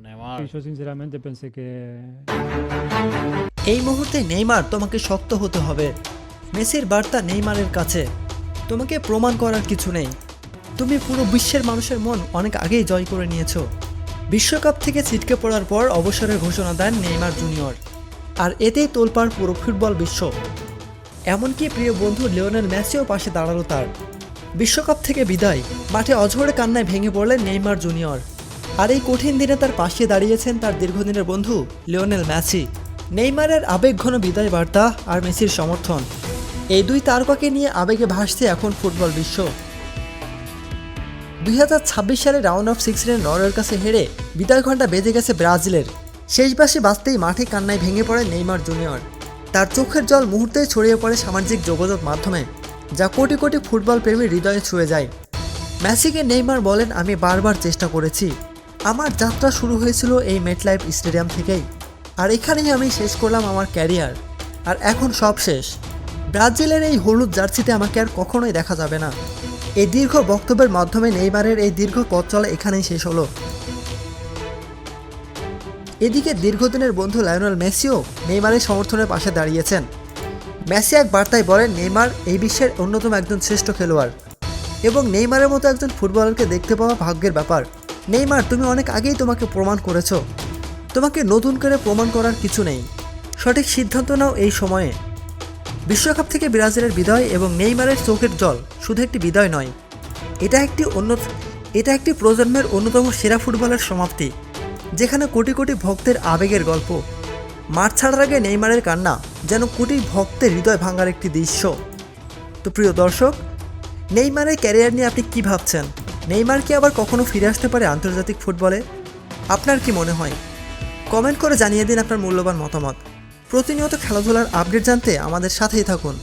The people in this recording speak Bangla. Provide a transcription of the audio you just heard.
Neymar. Yo sinceramente pensé que এই মুহূর্তে নেইমার তোমাকে শক্ত হতে হবে। মেসির বার্তা নেইমারের কাছে, তোমাকে প্রমাণ করার কিছু নেই। তুমি পুরো বিশ্বের মানুষের মন অনেক আগেই জয় করে নিয়েছো। বিশ্বকাপ থেকে ছিটকে পড়ার পর অবসরের ঘোষণা দেন নেইমার জুনিয়র, আর এতেই তোলপাড় পুরো ফুটবল বিশ্ব। এমনকি প্রিয় বন্ধু লিওনেল মেসিও পাশে দাঁড়ালো তার। বিশ্বকাপ থেকে বিদায়, মাঠে অঝরে কান্নায় ভেঙে পড়লেন নেইমার জুনিয়র। আর এই কঠিন দিনে তার পাশে দাঁড়িয়েছেন তার দীর্ঘদিনের বন্ধু লিওনেল মেসি। নেইমারের আবেগঘন বিদায় বার্তা আর মেসির সমর্থন, এই দুই তারকাকে নিয়ে আবেগে ভাসছে এখন ফুটবল বিশ্ব। 2026 সালে রাউন্ড অফ 16 নরওয়ের কাছে হেরে বিদায় ঘণ্টা বেজে গেছে ব্রাজিলের। শেষ বাঁশি বাজতেই মাঠে কান্নায় ভেঙে পড়ে নেইমার জুনিয়র। তার চোখের জল মুহূর্তেই ছড়িয়ে পড়ে সামাজিক যোগাযোগ মাধ্যমে, যা কোটি কোটি ফুটবল প্রেমীর হৃদয়ে ছুঁয়ে যায়। মেসিকে নেইমার বলেন, আমি বারবার চেষ্টা করেছি। আমার যাত্রা শুরু হয়েছিল এই মেটলাইফ স্টেডিয়াম থেকেই, আর এখানেই আমি শেষ করলাম আমার ক্যারিয়ার। আর এখন সব শেষ। ব্রাজিলের এই হলুদ জার্সিতে আমাকে আর কখনোই দেখা যাবে না। এই দীর্ঘ বক্তব্যের মাধ্যমে নেইমারের এই দীর্ঘ পথ চলা এখানেই শেষ হলো। এদিকে দীর্ঘদিনের বন্ধু লায়নেল মেসিও নেইমারের সমর্থনের পাশে দাঁড়িয়েছেন। মেসি এক বার্তায় বলেন, নেইমার এই বিশ্বের অন্যতম একজন শ্রেষ্ঠ খেলোয়াড় এবং নেইমারের মতো একজন ফুটবলারকে দেখতে পাওয়া ভাগ্যের ব্যাপার। নেইমার, তুমি অনেক আগেই তোমাকে প্রমাণ করেছো। তোমাকে নতুন করে প্রমাণ করার কিছু নেই। সঠিক সিদ্ধান্ত নাও এই সময়ে। বিশ্বকাপ থেকে ব্রাজিলের বিদায় এবং নেইমারের চোখের জল শুধু একটি বিদায় নয়, এটা একটি প্রজন্মের অন্যতম সেরা ফুটবলের সমাপ্তি, যেখানে কোটি কোটি ভক্তের আবেগের গল্প। মাঠ ছাড়ার আগে নেইমারের কান্না যেন কোটি ভক্তের হৃদয় ভাঙার একটি দৃশ্য। তো প্রিয় দর্শক, নেইমারের ক্যারিয়ার নিয়ে আপনি কী ভাবছেন? নেইমার কি আবার কখনো ফিরে আসতে পারে আন্তর্জাতিক ফুটবলে? আপনার কি মনে হয়? কমেন্ট করে জানিয়ে দিন আপনার মূল্যবান মতামত। প্রতিনিয়ত খেলাধুলার আপডেট জানতে আমাদের সাথেই থাকুন।